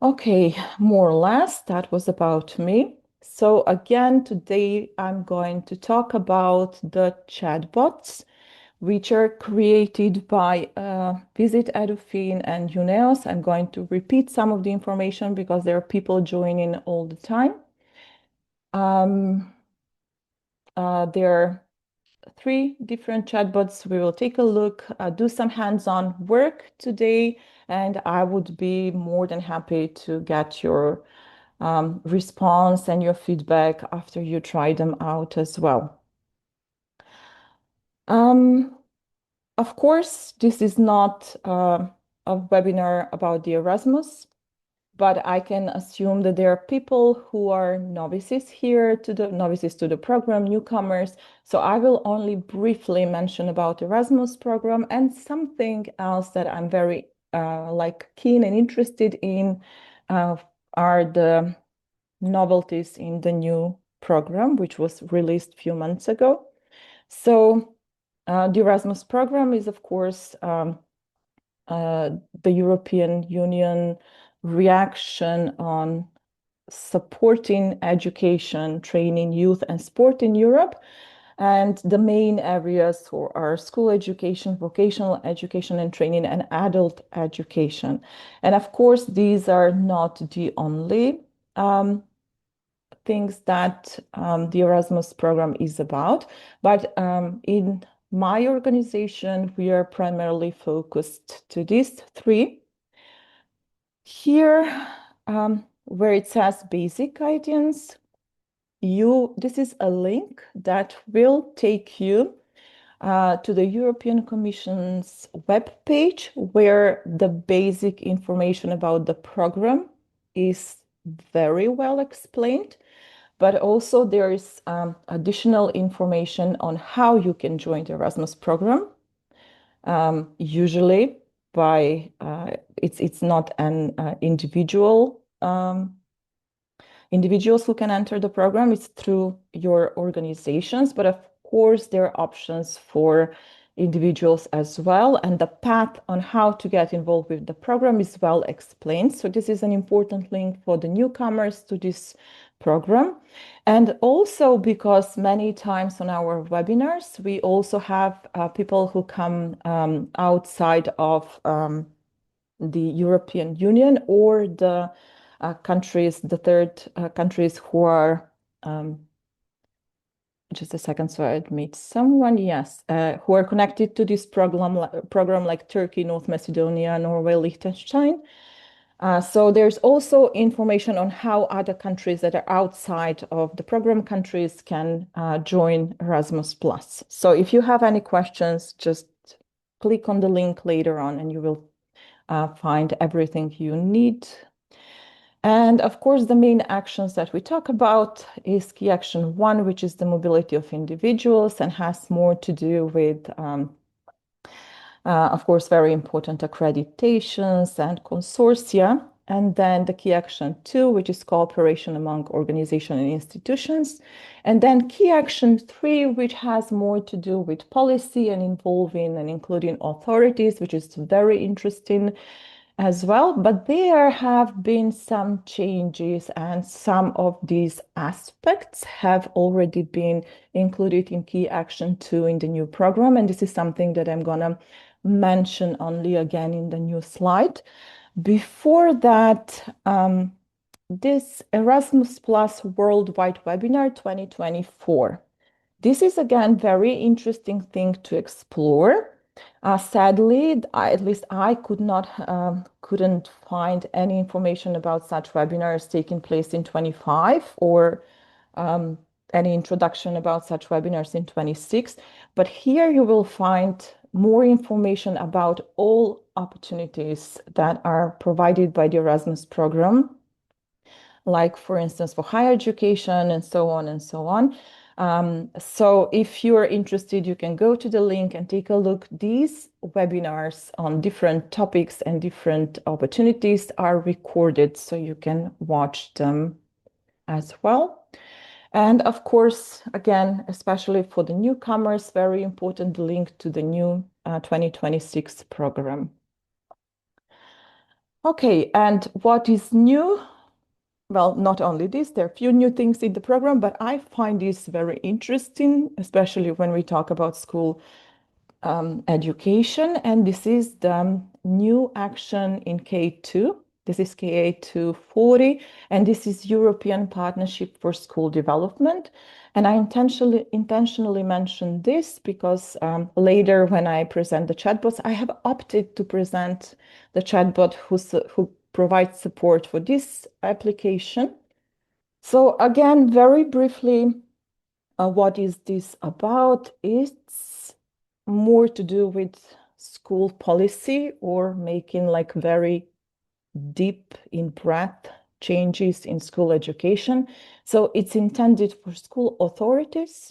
Okay, more or less, that was about me. So again, today I'm going to talk about the chatbots, which are created by Visit Edufin and Uneos. I'm going to repeat some of the information because there are people joining all the time. Um, there are three different chatbots. We will take a look, do some hands-on work today, and I would be more than happy to get your response and your feedback after you try them out as well. Um, of course, this is not a webinar about the Erasmus, but I can assume that there are people who are novices here to the novices to the program, newcomers. So I will only briefly mention about Erasmus program and something else that I'm very keen and interested in are the novelties in the new program, which was released a few months ago. So the Erasmus program is, of course, the European Union reaction on supporting education, training, youth, and sport in Europe. And the main areas are school education, vocational education and training, and adult education. And of course, these are not the only things that the Erasmus program is about. But in my organization, we are primarily focused to these three. Here, where it says basic guidance, this is a link that will take you to the European Commission's web page where the basic information about the program is very well explained. But also there is additional information on how you can join the Erasmus program. Usually by it's not an individuals who can enter the program. It's through your organizations, but of course there are options for individuals as well. And the path on how to get involved with the program is well explained. So this is an important link for the newcomers to this program. And also because many times on our webinars, we also have people who come outside of the European Union or the countries, the third countries who are, just a second, so I admit someone, yes, who are connected to this program like Turkey, North Macedonia, Norway, Liechtenstein. So there's also information on how other countries that are outside of the program countries can join Erasmus+. So if you have any questions, just click on the link later on and you will find everything you need. And of course, the main actions that we talk about is key action 1, which is the mobility of individuals and has more to do with, of course, very important accreditations and consortia. And then the key action 2, which is cooperation among organizations and institutions. And then key action 3, which has more to do with policy and involving and including authorities, which is very interesting as well. But there have been some changes, and some of these aspects have already been included in Key Action 2 in the new program. And this is something that I'm going to mention only again in the new slide. Before that, this Erasmus Plus Worldwide Webinar 2024. This is again very interesting thing to explore. Sadly, at least I couldn't find any information about such webinars taking place in 25 or any introduction about such webinars in 26. But here you will find more information about all opportunities that are provided by the Erasmus program, like for instance, for higher education and so on and so on. So if you're interested, you can go to the link and take a look. These webinars on different topics and different opportunities are recorded, so you can watch them as well. And of course, again, especially for the newcomers, very important link to the new 2026 program. Okay, and what is new? Well, not only this, there are a few new things in the program, but I find this very interesting, especially when we talk about school education. And this is the new action in K2. This is KA 240, and this is European Partnership for School Development. And I intentionally mentioned this because later when I present the chatbots, I have opted to present the chatbot who provides support for this application. So again, very briefly, what is this about? It's more to do with school policy or making like very deep in breadth changes in school education. So it's intended for school authorities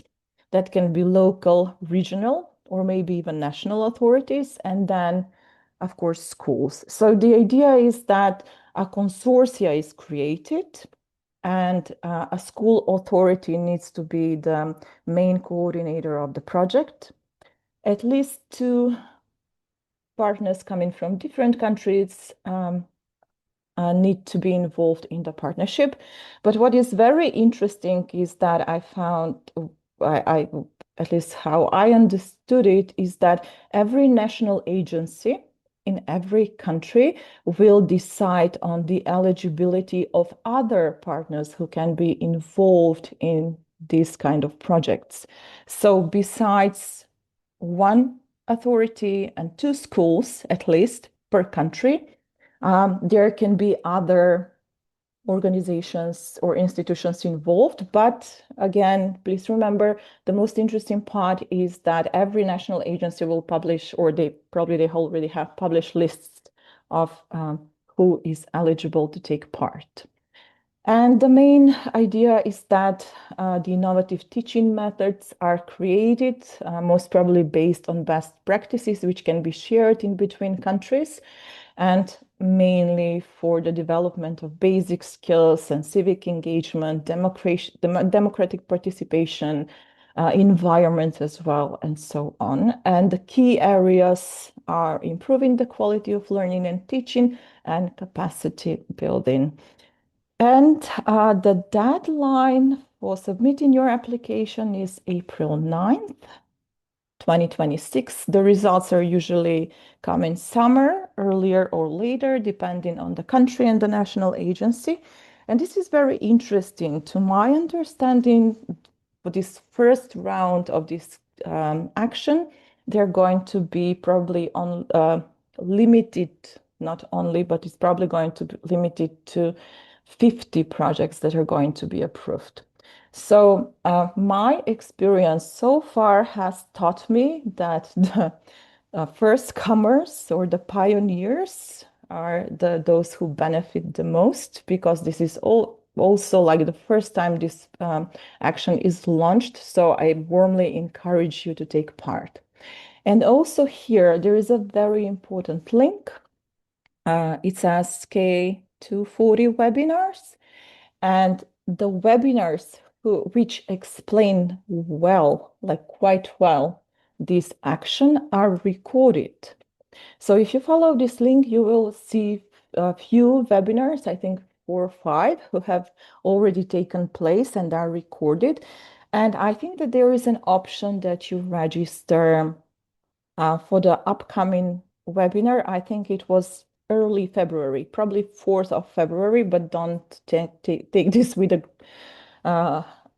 that can be local, regional, or maybe even national authorities, and then, of course, schools. So the idea is that a consortia is created and a school authority needs to be the main coordinator of the project. At least two partners coming from different countries need to be involved in the partnership. But what is very interesting is that I found, at least how I understood it, is that every national agency in every country will decide on the eligibility of other partners who can be involved in these kind of projects. So besides one authority and two schools, at least per country, there can be other organizations or institutions involved. But again, please remember, the most interesting part is that every national agency will publish, or they already have published lists of who is eligible to take part. And the main idea is that the innovative teaching methods are created, most probably based on best practices, which can be shared in between countries, and mainly for the development of basic skills and civic engagement, democratic participation, environment as well, and so on. And the key areas are improving the quality of learning and teaching and capacity building. And the deadline for submitting your application is April 9th, 2026. The results are usually come in summer, earlier or later, depending on the country and the national agency. And this is very interesting. To my understanding, for this first round of this action, they're going to be probably on limited, not only, but it's probably going to be limited to 50 projects that are going to be approved. So my experience so far has taught me that the first comers or the pioneers are those who benefit the most, because this is also like the first time this action is launched. So I warmly encourage you to take part. And also here, there is a very important link. It says K240 webinars, and the webinars which explain well, like quite well, this action are recorded. So if you follow this link, you will see a few webinars, I think 4 or 5, who have already taken place and are recorded. And I think that there is an option that you register for the upcoming webinar. I think it was early February, probably 4th of February, but don't take this with a,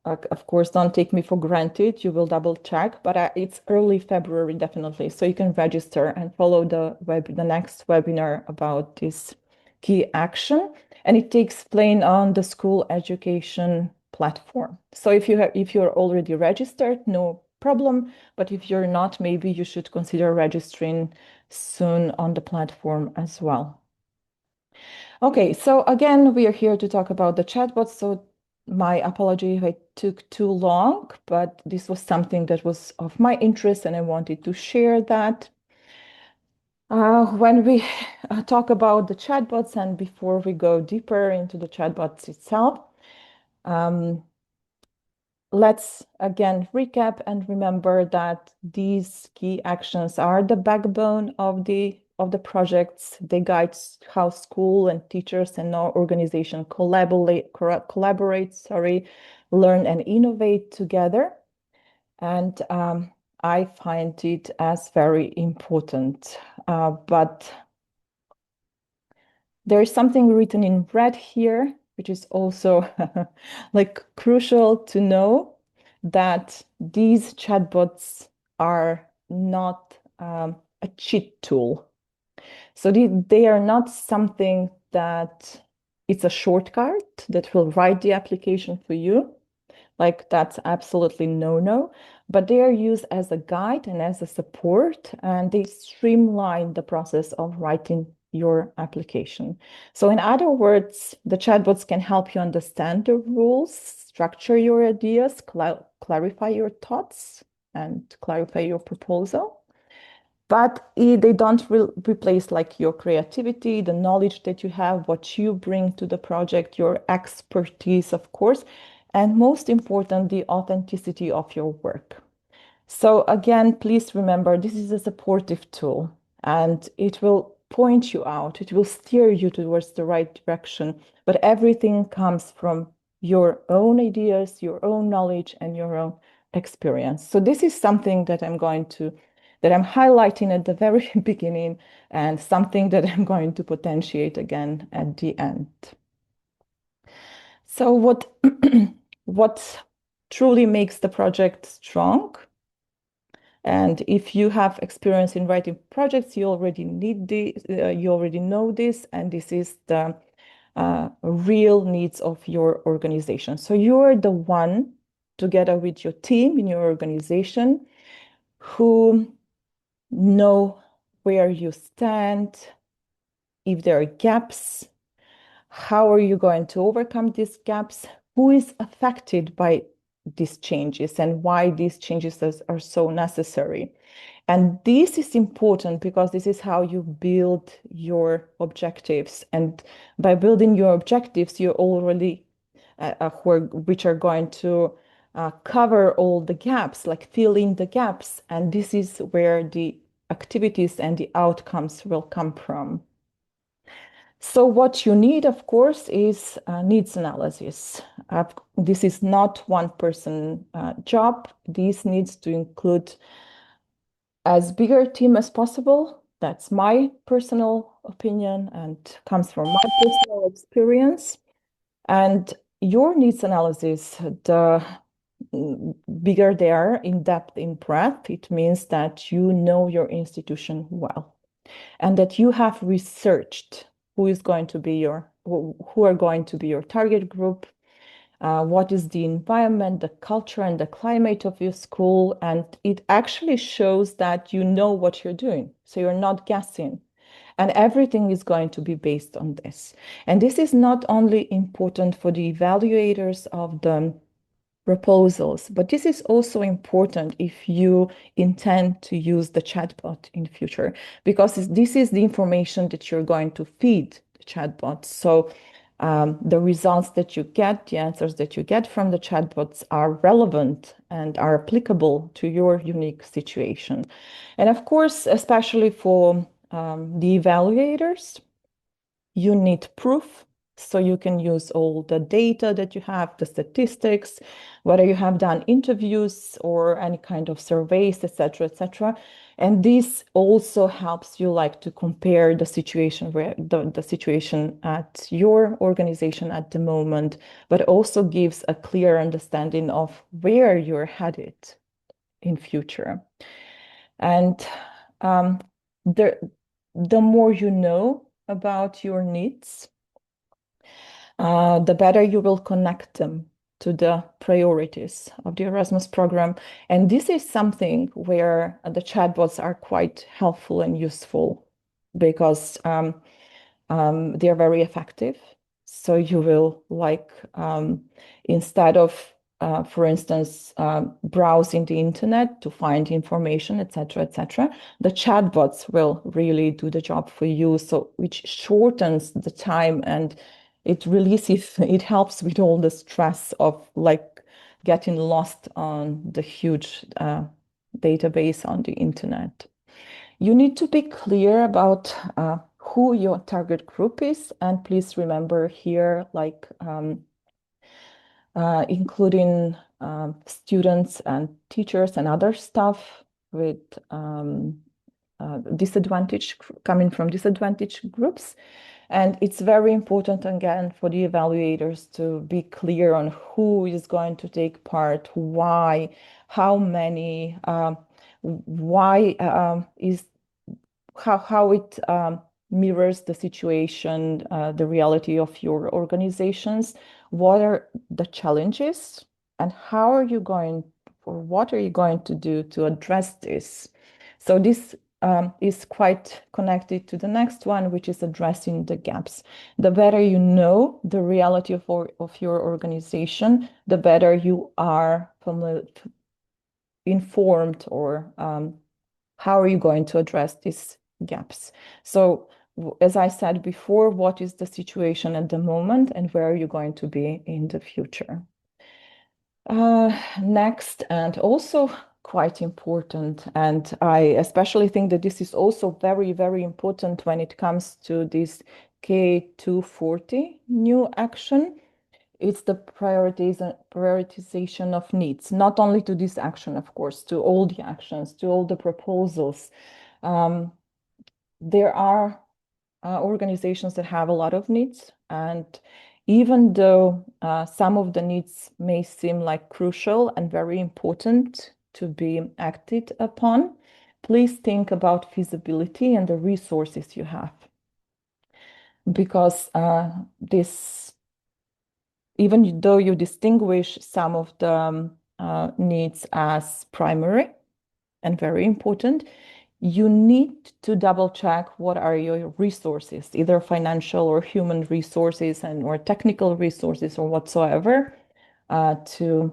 of course, don't take me for granted. You will double check, but it's early February, definitely. So you can register and follow the next webinar about this key action. And it takes place on the school education platform. So if you're already registered, no problem. But if you're not, maybe you should consider registering soon on the platform as well. Okay, so again, we are here to talk about the chatbot. So my apology if I took too long, but this was something that was of my interest and I wanted to share that. When we talk about the chatbots and before we go deeper into the chatbots itself, let's again recap and remember that these key actions are the backbone of the of the projects. They guide how school and teachers and our organization collaborate, learn and innovate together. And I find it as very important. But there is something written in red here, which is also like crucial to know, that these chatbots are not a cheat tool. So they are not something that it's a shortcut that will write the application for you. Like that's absolutely no. But they are used as a guide and as a support, and they streamline the process of writing your application. So in other words, the chatbots can help you understand the rules, structure your ideas, clarify your thoughts, and clarify your proposal. But they don't replace like your creativity, the knowledge that you have, what you bring to the project, your expertise, of course, and most important, the authenticity of your work. So again, please remember, this is a supportive tool and it will point you out, it will steer you towards the right direction, but everything comes from your own ideas, your own knowledge, and your own experience. So this is something that I'm highlighting at the very beginning, and something that I'm going to potentiate again at the end. So what truly makes the project strong? And if you have experience in writing projects, you already know this, and this is the real needs of your organization. So you're the one, together with your team in your organization, who know where you stand, if there are gaps, how are you going to overcome these gaps, who is affected by these changes, and why these changes are so necessary. And this is important because this is how you build your objectives. And by building your objectives, you already, which are going to cover all the gaps, like fill in the gaps. And this is where the activities and the outcomes will come from. So what you need, of course, is needs analysis. This is not one person job. This needs to include as bigger team as possible. That's my personal opinion and comes from my personal experience. And your needs analysis, the bigger they are in depth, in breadth, it means that you know your institution well and that you have researched who are going to be your target group, what is the environment, the culture, and the climate of your school. And it actually shows that you know what you're doing. So you're not guessing. And everything is going to be based on this. And this is not only important for the evaluators of the proposals, but this is also important if you intend to use the chatbot in the future, because this is the information that you're going to feed the chatbot. So the results that you get, the answers that you get from the chatbots are relevant and are applicable to your unique situation. And of course, especially for the evaluators, you need proof. So you can use all the data that you have, the statistics, whether you have done interviews or any kind of surveys, etc., etc. And this also helps you like to compare the situation where the situation at your organization at the moment, but also gives a clear understanding of where you're headed in future. And the more you know about your needs, the better you will connect them to the priorities of the Erasmus program. And this is something where the chatbots are quite helpful and useful because they are very effective. So you will instead of for instance, browsing the internet to find information, etc., the chatbots will really do the job for you. So which shortens the time, and it helps with all the stress of getting lost on the huge database on the internet. You need to be clear about who your target group is, and please remember here, like including students and teachers and other staff with coming from disadvantaged groups. And it's very important, again, for the evaluators to be clear on who is going to take part, why, how many, why is how it mirrors the situation, the reality of your organizations. What are the challenges, and how are you going, or what are you going to do to address this? So this is quite connected to the next one, which is addressing the gaps. The better you know the reality of your organization, the better you are informed, or how are you going to address these gaps? So as I said before, what is the situation at the moment and where are you going to be in the future? Next, and also quite important, and I especially think that this is also very, very important when it comes to this K240 new action. It's the prioritization of needs, not only to this action, of course, to all the actions, to all the proposals. There are organizations that have a lot of needs, and even though some of the needs may seem like crucial and very important to be acted upon, please think about feasibility and the resources you have. Because this, even though you distinguish some of the needs as primary and very important, you need to double check what are your resources, either financial or human resources or technical resources or whatsoever, to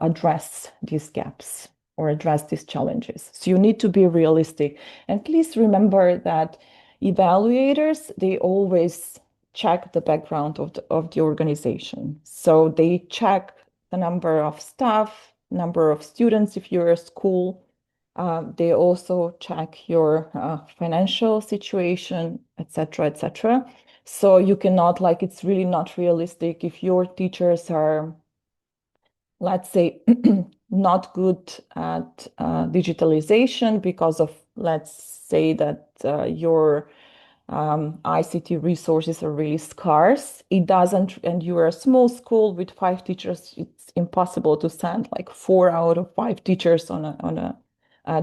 address these gaps or address these challenges. So you need to be realistic. And please remember that evaluators, they always check the background of the organization. So they check the number of staff, number of students if you're a school. They also check your financial situation, etc., etc. So you cannot, it's really not realistic if your teachers are, let's say, not good at digitalization because of, let's say that your ICT resources are really scarce. It doesn't, and you're a small school with 5 teachers, it's impossible to send like 4 out of 5 teachers on a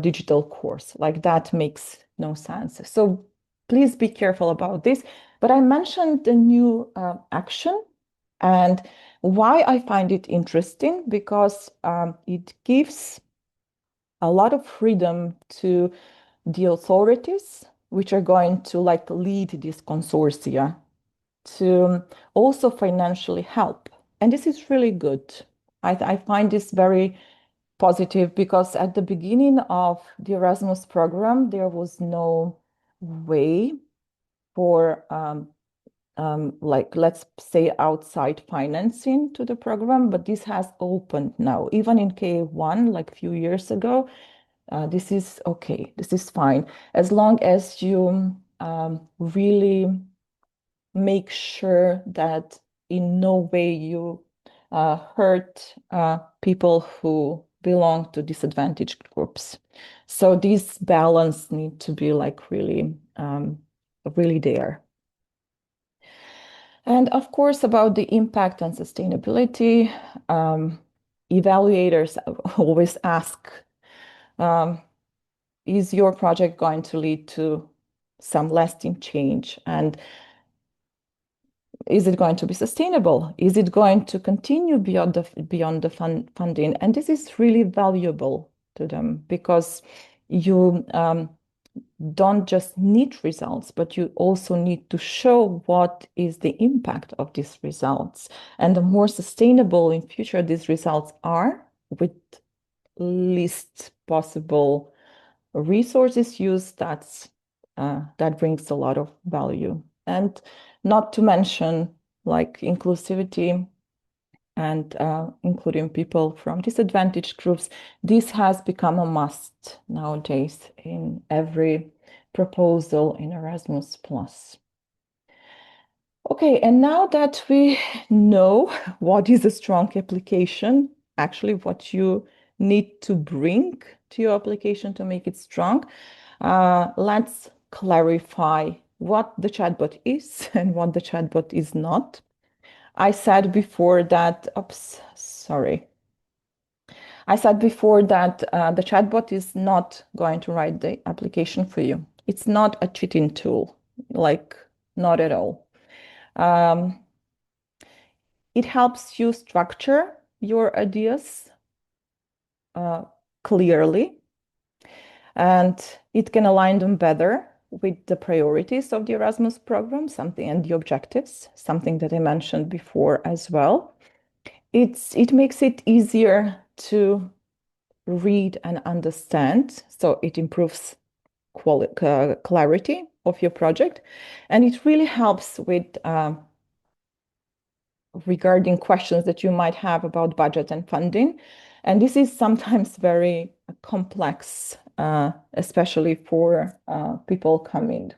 digital course. Like that makes no sense. So please be careful about this. But I mentioned the new action, and why I find it interesting, because it gives a lot of freedom to the authorities, which are going to lead this consortia, to also financially help. And this is really good. I find this very positive, because at the beginning of the Erasmus program, there was no way for let's say outside financing to the program, but this has opened now. Even in K1, like a few years ago, this is okay, this is fine, as long as you really make sure that in no way you hurt people who belong to disadvantaged groups. So this balance need to be really there. And of course, about the impact and sustainability, evaluators always ask, is your project going to lead to some lasting change? And is it going to be sustainable? Is it going to continue beyond the funding? And this is really valuable to them, because you don't just need results, but you also need to show what is the impact of these results. And the more sustainable in future these results are, with least possible resources used, that brings a lot of value. And not to mention inclusivity. and including people from disadvantaged groups. This has become a must nowadays in every proposal in Erasmus+. Okay, and now that we know what is a strong application, actually what you need to bring to your application to make it strong, let's clarify what the chatbot is and what the chatbot is not. I said before that, oops, sorry. I said before that the chatbot is not going to write the application for you. It's not a cheating tool, like not at all. It helps you structure your ideas clearly, and it can align them better with the priorities of the Erasmus program, something and the objectives, something that I mentioned before as well. It makes it easier to read and understand, so it improves clarity of your project, and it really helps with regarding questions that you might have about budget and funding. And this is sometimes very complex, especially for people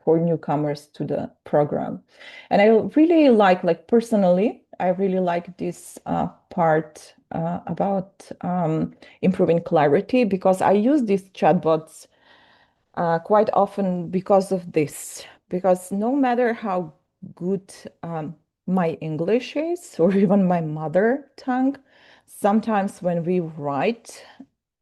for newcomers to the program. And I really like personally, I really like this part about improving clarity, because I use these chatbots quite often because of this. Because no matter how good my English is, or even my mother tongue, sometimes when we write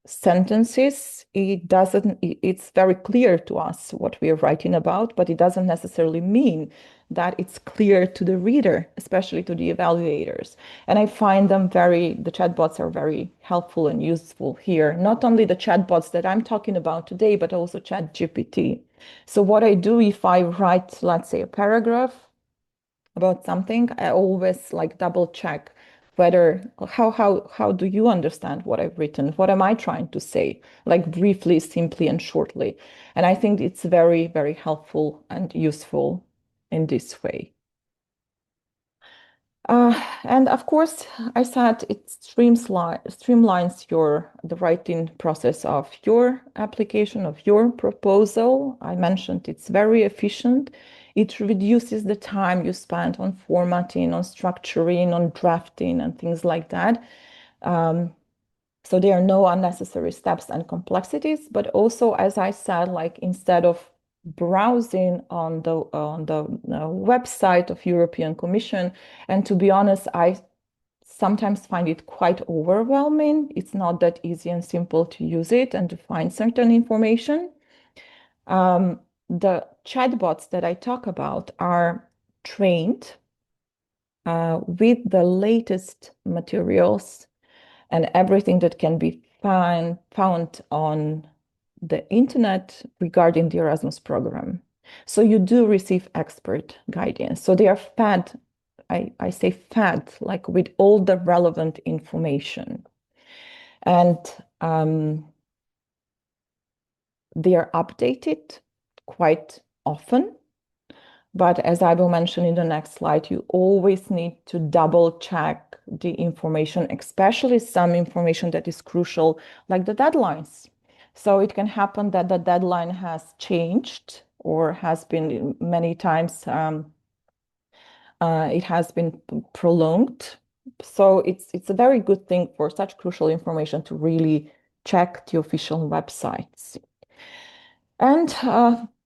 sentences, it's very clear to us what we are writing about, but it doesn't necessarily mean that it's clear to the reader, especially to the evaluators. And I find the chatbots are very helpful and useful here. Not only the chatbots that I'm talking about today, but also ChatGPT. So what I do, if I write, let's say, a paragraph about something, I always double check whether how do you understand what I've written? What am I trying to say? Like briefly, simply, and shortly. And I think it's very, very helpful and useful in this way. And of course, I said it streamlines the writing process of your application, of your proposal. I mentioned it's very efficient. It reduces the time you spend on formatting, on structuring, on drafting, and things like that. So there are no unnecessary steps and complexities, but also, as I said, instead of browsing on the website of European Commission, and to be honest, I sometimes find it quite overwhelming. It's not that easy and simple to use it and to find certain information. The chatbots that I talk about are trained with the latest materials and everything that can be found on the internet regarding the Erasmus program. So you do receive expert guidance. So they are fed, I say fed, like with all the relevant information. And they are updated quite often. But as I will mention in the next slide, you always need to double check the information, especially some information that is crucial, like the deadlines. So it can happen that the deadline has changed or has been many times, it has been prolonged. So it's a very good thing for such crucial information to really check the official websites. And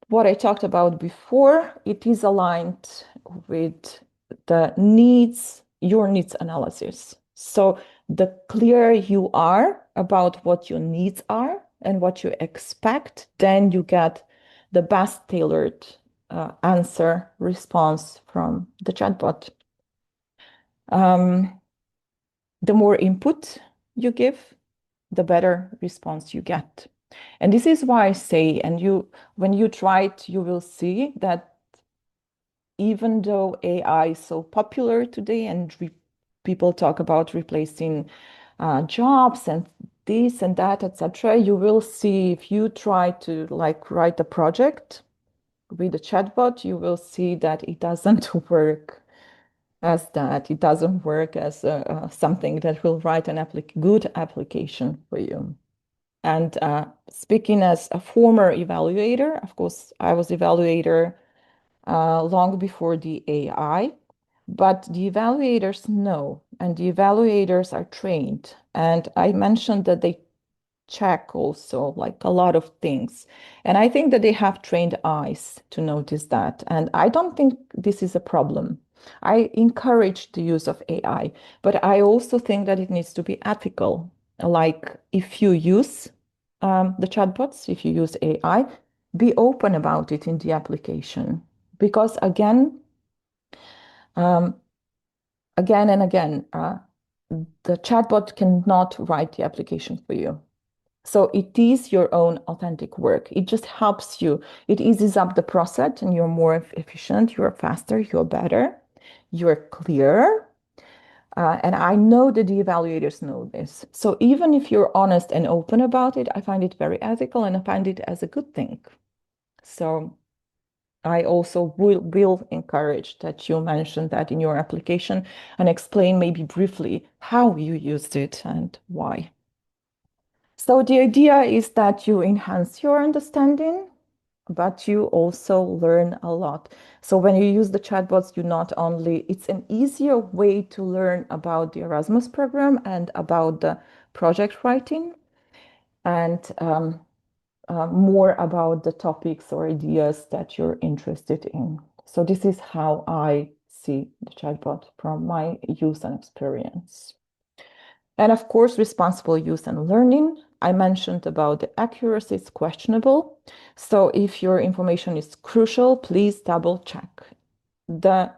what I talked about before, it is aligned with the your needs analysis. So the clearer you are about what your needs are and what you expect, then you get the best tailored answer response from the chatbot. The more input you give, the better response you get. And this is why I say, when you try it, you will see that even though AI is so popular today and people talk about replacing jobs and this and that, etc., you will see if you try to write a project with a chatbot, you will see that it doesn't work as that. It doesn't work as something that will write an good application for you. And speaking as a former evaluator, of course, I was evaluator long before the AI, but the evaluators know, and the evaluators are trained. And I mentioned that they check also like a lot of things. And I think that they have trained eyes to notice that. And I don't think this is a problem. I encourage the use of AI, but I also think that it needs to be ethical. Like if you use the chatbots, if you use AI, be open about it in the application. Because um, again and again, the chatbot cannot write the application for you. So it is your own authentic work. It just helps you. It eases up the process and you're more efficient, you're faster, you're better, you're clearer. And I know that the evaluators know this. So even if you're honest and open about it, I find it very ethical and I find it as a good thing. So I also will encourage that you mention that in your application and explain maybe briefly how you used it and why. So the idea is that you enhance your understanding, but you also learn a lot. So when you use the chatbots, you not only, it's an easier way to learn about the Erasmus program and about the project writing and more about the topics or ideas that you're interested in. So this is how I see the chatbot from my use and experience. And of course, responsible use and learning. I mentioned about the accuracy, it's questionable. So if your information is crucial, please double check. The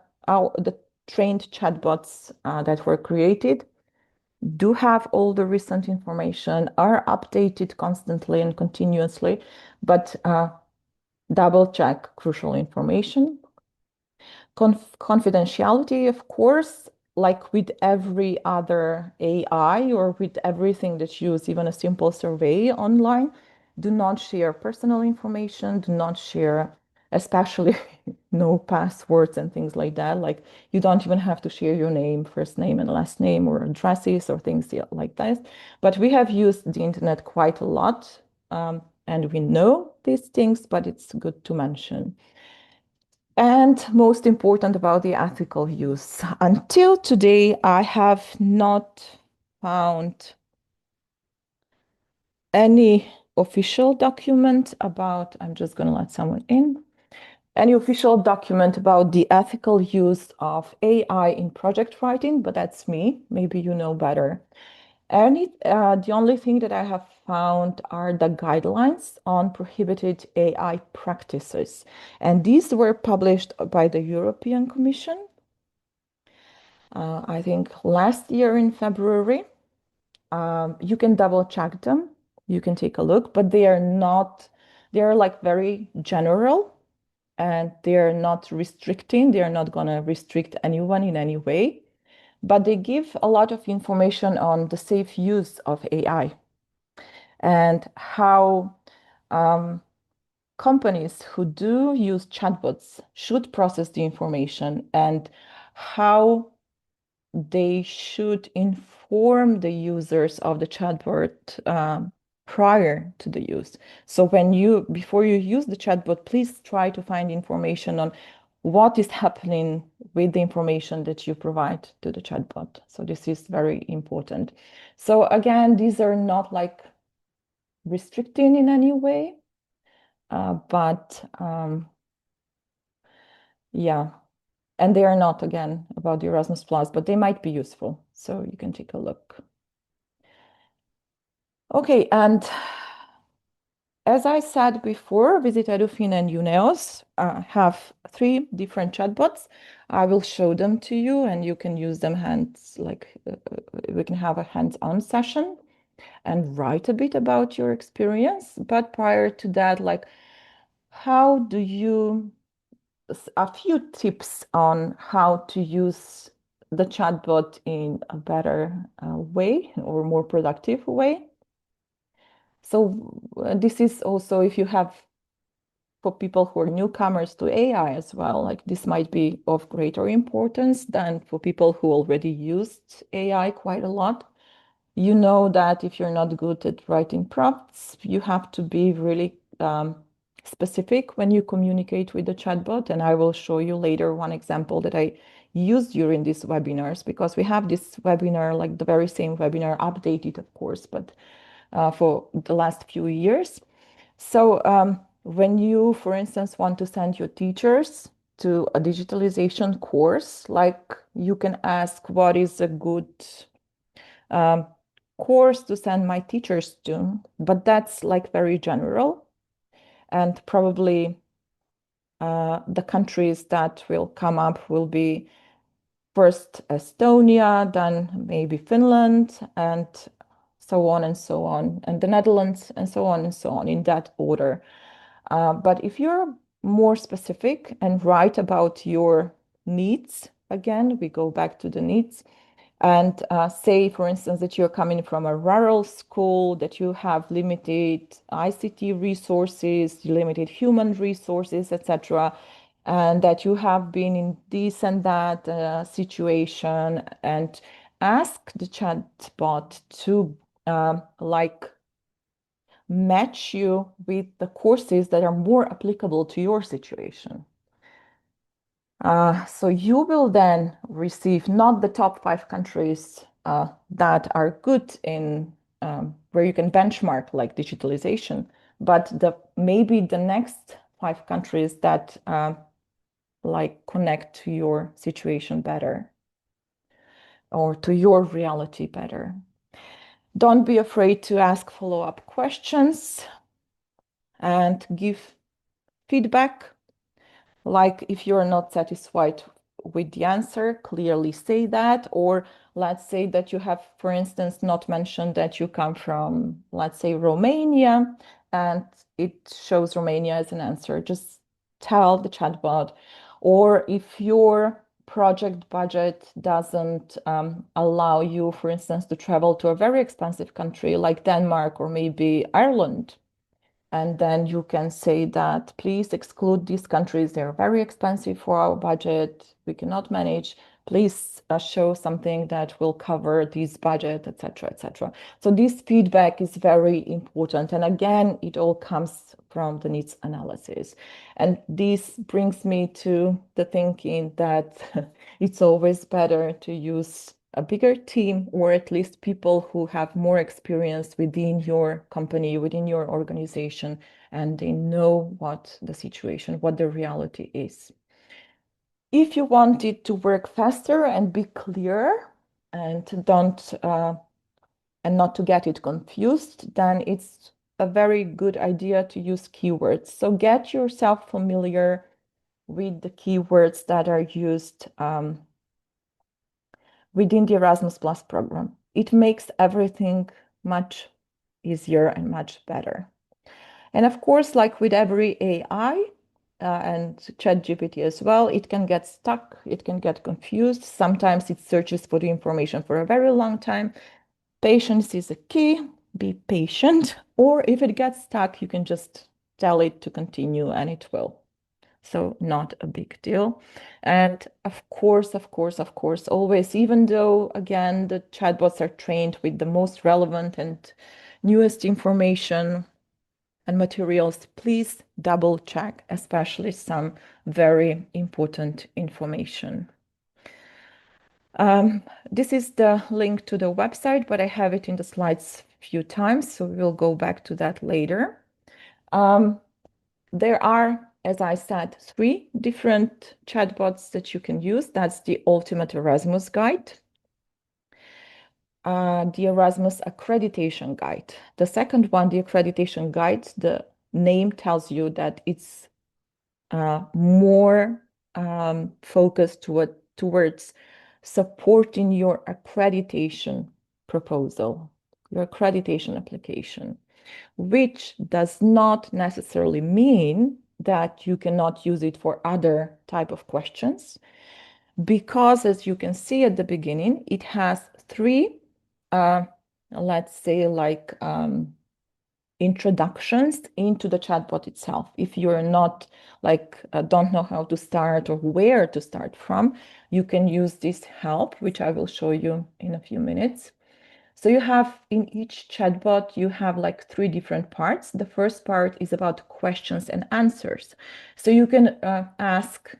trained chatbots that were created do have all the recent information, are updated constantly and continuously, but double check crucial information. Confidentiality, of course, like with every other AI or with everything that you use, even a simple survey online, do not share personal information, do not share, especially no passwords and things like that. Like you don't even have to share your name, first name and last name or addresses or things like that. But we have used the internet quite a lot and we know these things, but it's good to mention. And most important about the ethical use. Until today, I have not found any official document about, I'm just going to let someone in, any official document about the ethical use of AI in project writing, but that's me. Maybe you know better. The only thing that I have found are the guidelines on prohibited AI practices. And these were published by the European Commission, I think last year in February. You can double check them. You can take a look, but they are not, they're like very general and they're not restricting. They're not going to restrict anyone in any way, but they give a lot of information on the safe use of AI and how companies who do use chatbots should process the information and how they should inform the users of the chatbot prior to the use. So before you use the chatbot, please try to find information on what is happening with the information that you provide to the chatbot. So this is very important. So again, these are not like restricting in any way, but yeah. And they are not, again, about the Erasmus Plus, but they might be useful. So you can take a look. Okay, and as I said before, Visit Edufin and Uneos have 3 different chatbots. I will show them to you and you can use them we can have a hands-on session and write a bit about your experience. But prior to that, like how do you, a few tips on how to use the chatbot in a better way or more productive way. So this is also if you have for people who are newcomers to AI as well, like this might be of greater importance than for people who already used AI quite a lot. You know that if you're not good at writing prompts, you have to be really specific when you communicate with the chatbot. And I will show you later one example that I used during these webinars, because we have this webinar, like the very same webinar, updated, of course, but for the last few years. So when you, for instance, want to send your teachers to a digitalization course, like you can ask what is a good course to send my teachers to, but that's like very general. And probably the countries that will come up will be first Estonia, then maybe Finland, and so on and so on, and the Netherlands, and so on and so on, in that order. But if you're more specific and write about your needs, again, we go back to the needs, and say, for instance, that you're coming from a rural school, that you have limited ICT resources, limited human resources, etc., and that you have been in this and that situation, and ask the chatbot to like match you with the courses that are more applicable to your situation. So you will then receive not the top 5 countries that are good in where you can benchmark like digitalization, but maybe the next 5 countries that like connect to your situation better or to your reality better. Don't be afraid to ask follow-up questions and give feedback. Like if you're not satisfied with the answer, clearly say that. Or let's say that you have, for instance, not mentioned that you come from, let's say, Romania, and it shows Romania as an answer. Just tell the chatbot. Or if your project budget doesn't allow you, for instance, to travel to a very expensive country like Denmark or maybe Ireland, and then you can say that, please exclude these countries. They're very expensive for our budget. We cannot manage. Please show something that will cover this budget, etc., etc. So this feedback is very important. And again, it all comes from the needs analysis. And this brings me to the thinking that it's always better to use a bigger team, or at least people who have more experience within your company, within your organization, and they know what the situation, what the reality is. If you want it to work faster and be clear and not to get it confused, then it's a very good idea to use keywords. So get yourself familiar with the keywords that are used within the Erasmus Plus program. It makes everything much easier and much better. And of course, like with every AI and ChatGPT as well, it can get stuck, it can get confused. Sometimes it searches for the information for a very long time. Patience is a key. Be patient. Or if it gets stuck, you can just tell it to continue and it will. So not a big deal. And of course, always, even though, again, the chatbots are trained with the most relevant and newest information and materials, please double check, especially some very important information. This is the link to the website, but I have it in the slides a few times, so we'll go back to that later. There are, as I said, 3 different chatbots that you can use. That's the Ultimate Erasmus Guide, the Erasmus Accreditation Guide. The second one, the Accreditation Guide, the name tells you that it's more focused towards supporting your accreditation proposal, your accreditation application, which does not necessarily mean that you cannot use it for other type of questions, because as you can see at the beginning, it has 3, let's say, like introductions into the chatbot itself. If you're not like don't know how to start or where to start from, you can use this help, which I will show you in a few minutes. So you have in each chatbot, you have like 3 different parts. The first part is about questions and answers. So you can ask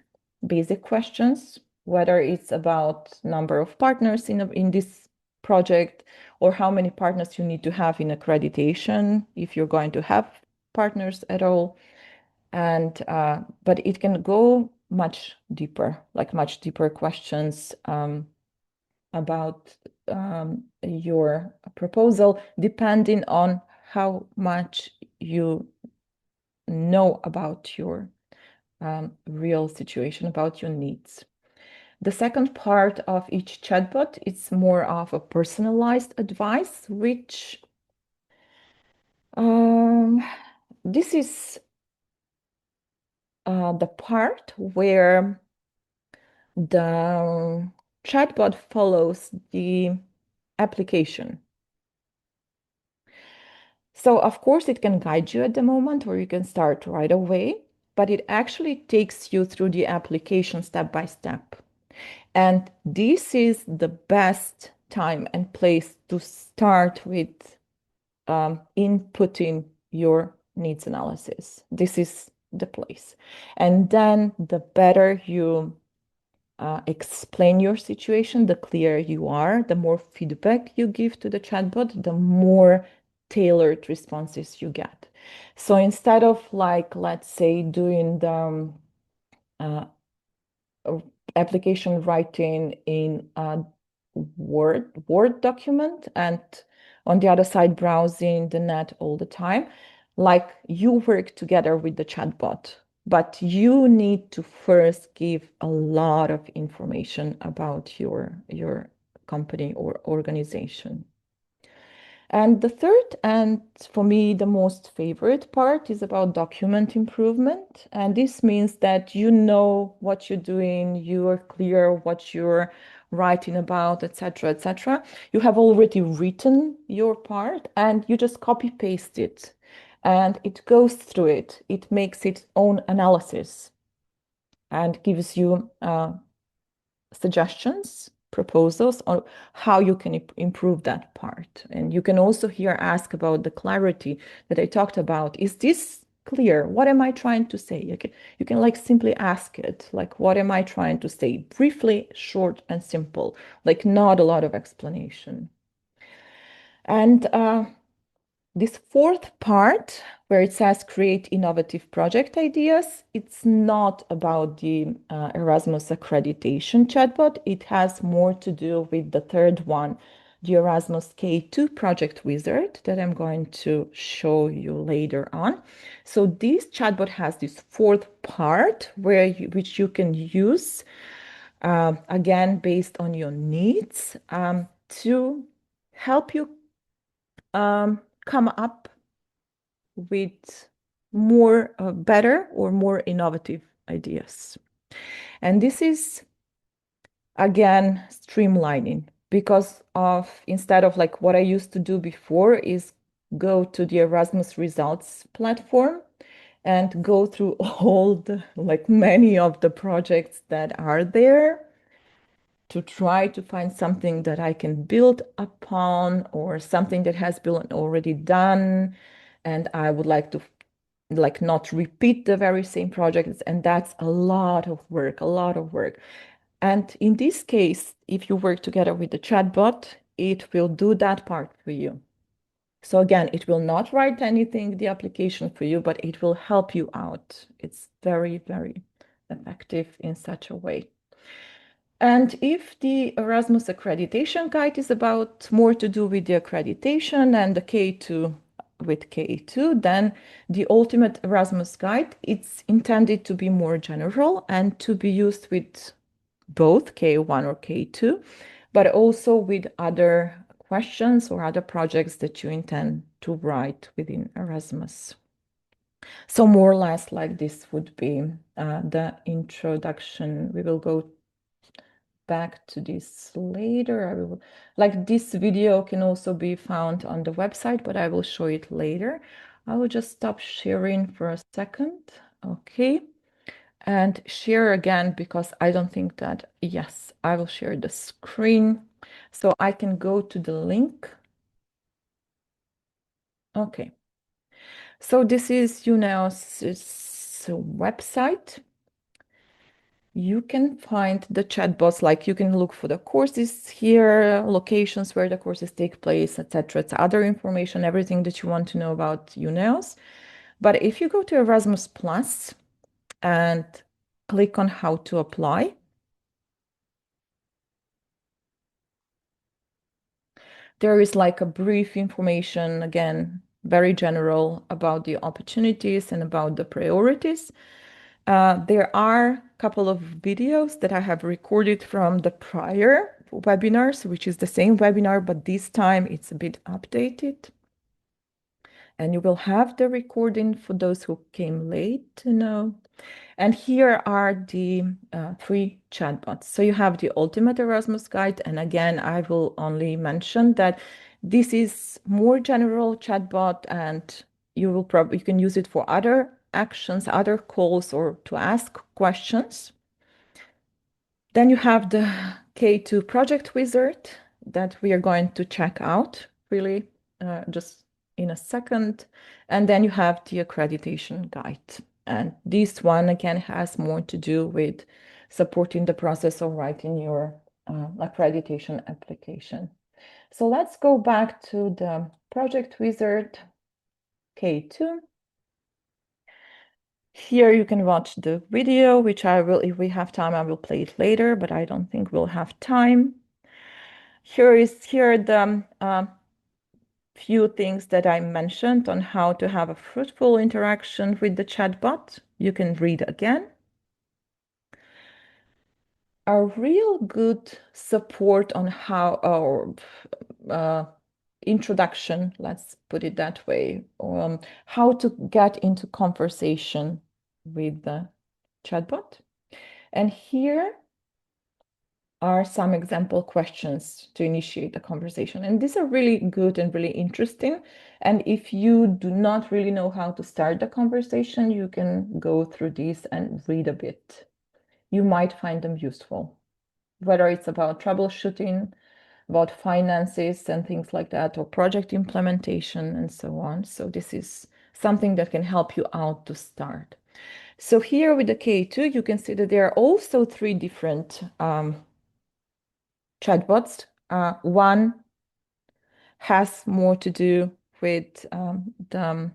basic questions, whether it's about number of partners in this project, or how many partners you need to have in accreditation, if you're going to have partners at all. And but it can go much deeper, like much deeper questions about your proposal, depending on how much you know about your real situation, about your needs. The second part of each chatbot, it's more of a personalized advice, which this is the part where the chatbot follows the application. So of course it can guide you at the moment, or you can start right away, but it actually takes you through the application step by step. And this is the best time and place to start with inputting your needs analysis. This is the place. And then the better you explain your situation, the clearer you are, the more feedback you give to the chatbot, the more tailored responses you get. So instead of like, let's say, doing the application writing in a Word document and on the other side browsing the net all the time, like you work together with the chatbot, but you need to first give a lot of information about your company or organization. And the third, and for me, the most favorite part is about document improvement. And this means that you know what you're doing, you are clear what you're writing about, etc., etc. You have already written your part and you just copy paste it. And it goes through it. It makes its own analysis and gives you suggestions, proposals on how you can improve that part. And you can also here ask about the clarity that I talked about. Is this clear? What am I trying to say? You can like simply ask it, like, what am I trying to say? Briefly, short and simple, like not a lot of explanation. And this fourth part, where it says create innovative project ideas, it's not about the Erasmus accreditation chatbot. It has more to do with the third one, the Erasmus K2 project wizard that I'm going to show you later on. So this chatbot has this fourth part which you can use, again, based on your needs, to help you come up with more better or more innovative ideas. And this is again streamlining, because of instead of like what I used to do before is go to the Erasmus results platform and go through all the like many of the projects that are there to try to find something that I can build upon, or something that has been already done and I would like to like not repeat the very same projects. And that's a lot of work, a lot of work. And in this case, if you work together with the chatbot, it will do that part for you. So again, it will not write anything, the application for you, but it will help you out. It's very, very effective in such a way. And if the Erasmus accreditation guide is about more to do with the accreditation and the K2 with K2, then the ultimate Erasmus guide, it's intended to be more general and to be used with both K1 or K2, but also with other questions or other projects that you intend to write within Erasmus. So more or less like this would be the introduction. We will go back to this later. I will, like this video can also be found on the website, but I will show it later. I will just stop sharing for a second. Okay. And share again, because I don't think that, yes, I will share the screen. So I can go to the link. Okay. So this is UNEOS's website. You can find the chatbots, like you can look for the courses here, locations where the courses take place, etc. It's other information, everything that you want to know about UNEOS. But if you go to Erasmus Plus and click on how to apply, there is like a brief information, again, very general about the opportunities and about the priorities. There are a couple of videos that I have recorded from the prior webinars, which is the same webinar, but this time it's a bit updated. And you will have the recording for those who came late to know. And here are the three chatbots. So you have the Ultimate Erasmus Guide. And again, I will only mention that this is more general chatbot, and you can use it for other actions, other calls, or to ask questions. Then you have the K2 Project Wizard that we are going to check out really just in a second. And then you have the accreditation guide. And this one again has more to do with supporting the process of writing your accreditation application. So let's go back to the Project Wizard K2. Here you can watch the video, which I will, if we have time, I will play it later, but I don't think we'll have time. Here are the few things that I mentioned on how to have a fruitful interaction with the chatbot. You can read again. A real good support on how, or introduction, let's put it that way, how to get into conversation with the chatbot. And here are some example questions to initiate the conversation. And these are really good and really interesting. And if you do not really know how to start the conversation, you can go through these and read a bit. You might find them useful, whether it's about troubleshooting, about finances and things like that, or project implementation and so on. So this is something that can help you out to start. So here with the K2, you can see that there are also three different chatbots. One has more to do with the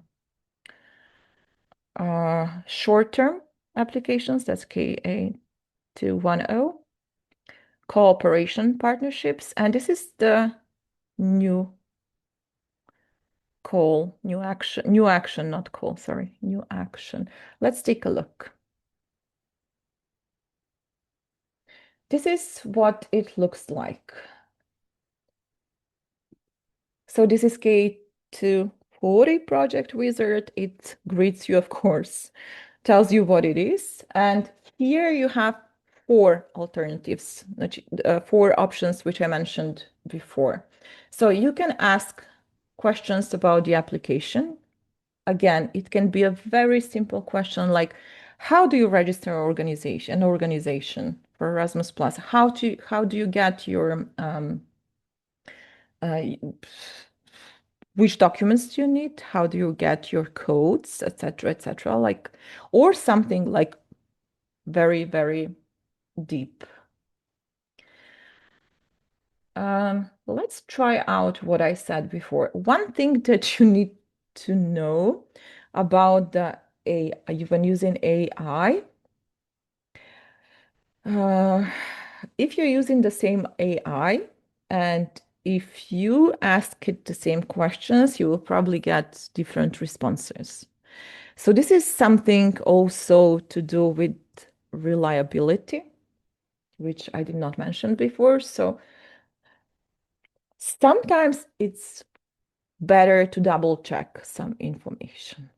short-term applications, that's KA210, cooperation partnerships, and this is the new call, new action, not call, sorry, new action. Let's take a look. This is what it looks like. So this is K240 Project Wizard. It greets you, of course, tells you what it is. And here you have four alternatives, four options, which I mentioned before. So you can ask questions about the application. Again, it can be a very simple question like, how do you register an organization for Erasmus Plus? How do you get your which documents do you need? How do you get your codes, etc., etc.? Like, or something like very, very deep. Let's try out what I said before. One thing that you need to know about the AI, when using AI, if you're using the same AI and if you ask it the same questions, you will probably get different responses. So this is something also to do with reliability, which I did not mention before. So sometimes it's better to double check some information.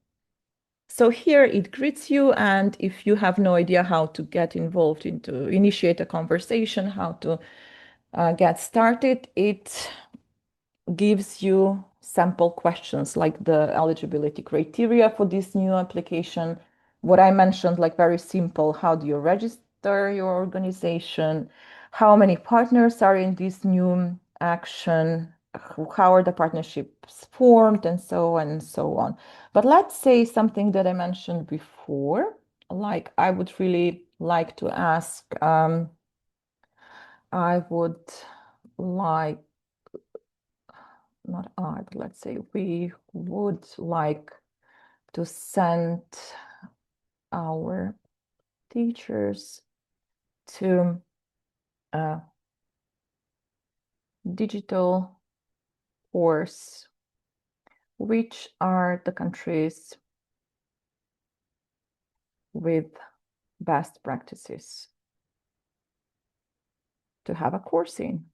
So here it greets you, and if you have no idea how to get involved into initiate a conversation, how to get started, it gives you sample questions like the eligibility criteria for this new application. What I mentioned, like very simple, how do you register your organization? How many partners are in this new action? How are the partnerships formed, and so on and so on. But let's say something that I mentioned before, like I would really like to ask, I would like, not I, but let's say we would like to send our teachers to a digital course. Which are the countries with best practices to have a course in?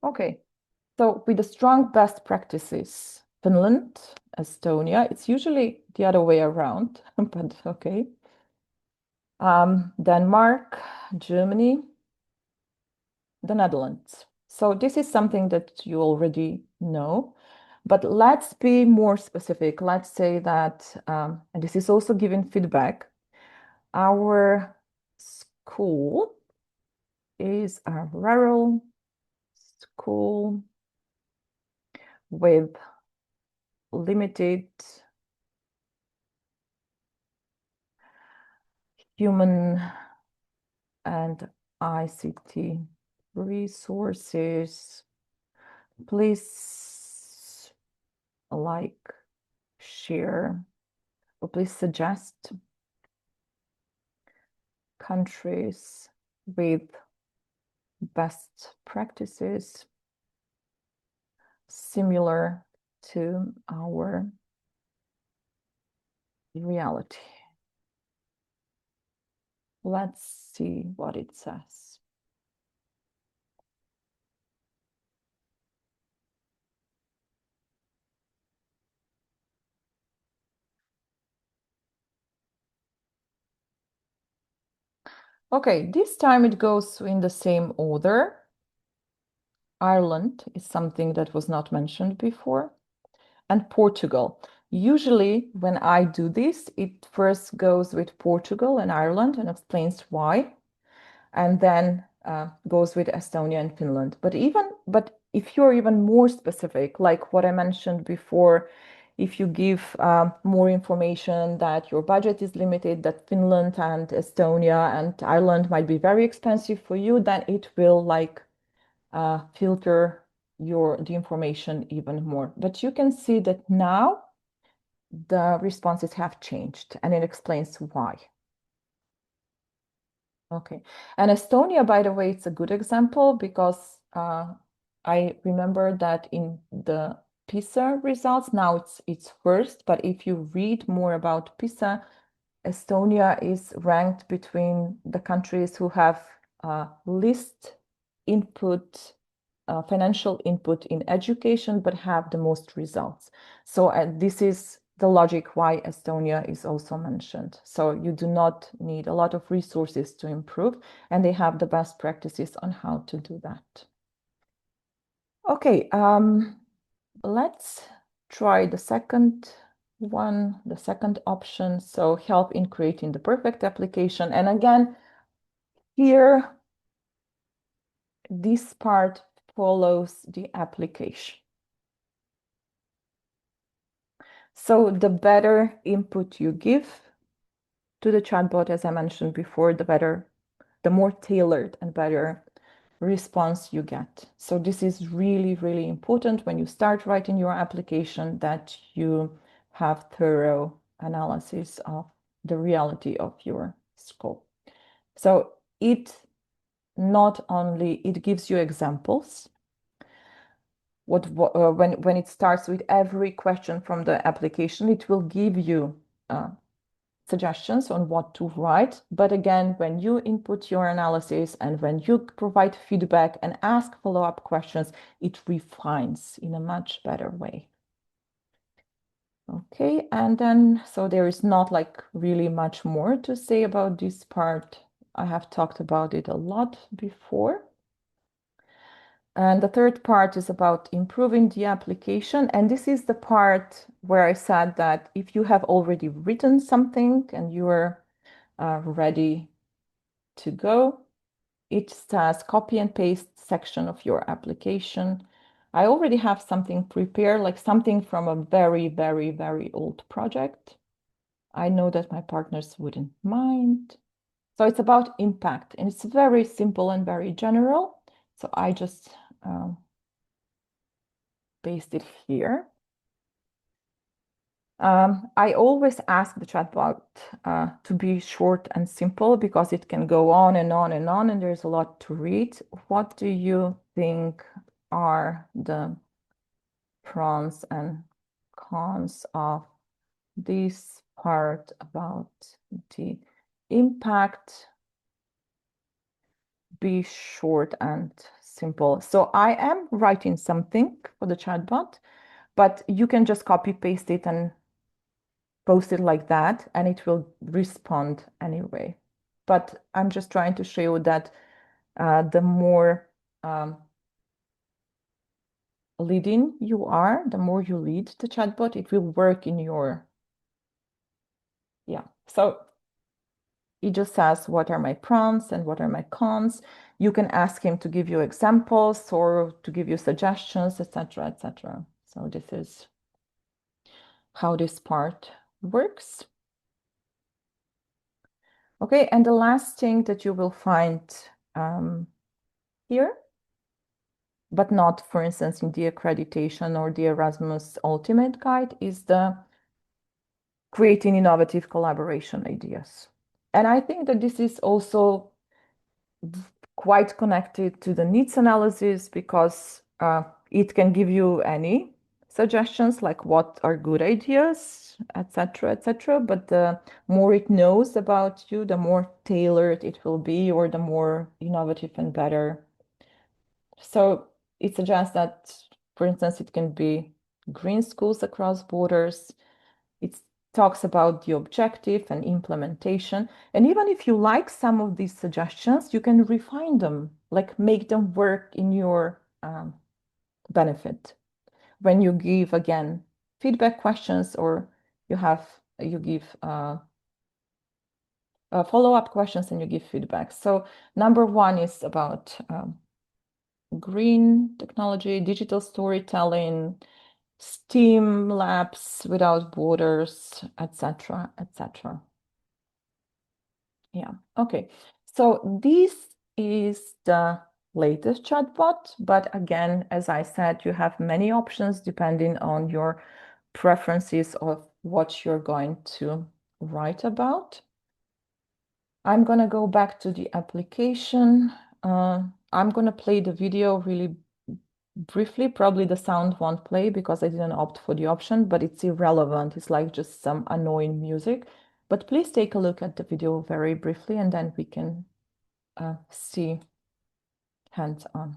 Okay, so with the strong best practices, Finland, Estonia, it's usually the other way around, but okay. Denmark, Germany, the Netherlands. So this is something that you already know, but let's be more specific. Let's say that, and this is also giving feedback, our school is a rural school with limited human and ICT resources. Please like, share, or please suggest countries with best practices similar to our reality. Let's see what it says. Okay, this time it goes in the same order. Ireland is something that was not mentioned before, and Portugal. Usually when I do this, it first goes with Portugal and Ireland and explains why, and then goes with Estonia and Finland. But if you're even more specific, like what I mentioned before, if you give more information that your budget is limited, that Finland and Estonia and Ireland might be very expensive for you, then it will like filter the information even more. But you can see that now the responses have changed, and it explains why. Okay. And Estonia, by the way, it's a good example because I remember that in the PISA results, now it's first, but if you read more about PISA, Estonia is ranked between the countries who have least input, financial input in education, but have the most results. So this is the logic why Estonia is also mentioned. So you do not need a lot of resources to improve, and they have the best practices on how to do that. Okay, let's try the second one, the second option. So help in creating the perfect application. And again, here, this part follows the application. So the better input you give to the chatbot, as I mentioned before, the more tailored and better response you get. So this is really, really important when you start writing your application, that you have thorough analysis of the reality of your school. So it gives you examples. When it starts with every question from the application, it will give you suggestions on what to write. But again, when you input your analysis and when you provide feedback and ask follow-up questions, it refines in a much better way. Okay, and then, so there is not like really much more to say about this part. I have talked about it a lot before. And the third part is about improving the application. And this is the part where I said that if you have already written something and you are ready to go, it says copy and paste section of your application. I already have something prepared, like something from a very, very, very old project. I know that my partners wouldn't mind. So it's about impact, and it's very simple and very general. So I just paste it here. I always ask the chatbot to be short and simple because it can go on and on and on, and there's a lot to read. What do you think are the pros and cons of this part about the impact? Be short and simple. So I am writing something for the chatbot, but you can just copy paste it and post it like that, and it will respond anyway. But I'm just trying to show you that the more leading you are, the more you lead the chatbot, it will work in your, yeah. So it just says, what are my pros and what are my cons? You can ask him to give you examples or to give you suggestions, etc., etc. So this is how this part works. Okay, and the last thing that you will find here, but not, for instance, in the accreditation or the Erasmus Ultimate Guide, is the creating innovative collaboration ideas. And I think that this is also quite connected to the needs analysis because it can give you any suggestions like what are good ideas, etc., etc. But the more it knows about you, the more tailored it will be, or the more innovative and better. So it suggests that, for instance, it can be green schools across borders. It talks about the objective and implementation. And even if you like some of these suggestions, you can refine them, like make them work in your benefit. When you give, again, feedback questions, or you give follow-up questions and you give feedback. So number one is about green technology, digital storytelling, STEAM labs without borders, etc., etc. Yeah, okay. So this is the latest chatbot, but again, as I said, you have many options depending on your preferences of what you're going to write about. I'm going to go back to the application. I'm going to play the video really briefly. Probably the sound won't play because I didn't opt for the option, but it's irrelevant. It's like just some annoying music. But please take a look at the video very briefly, and then we can see hands on.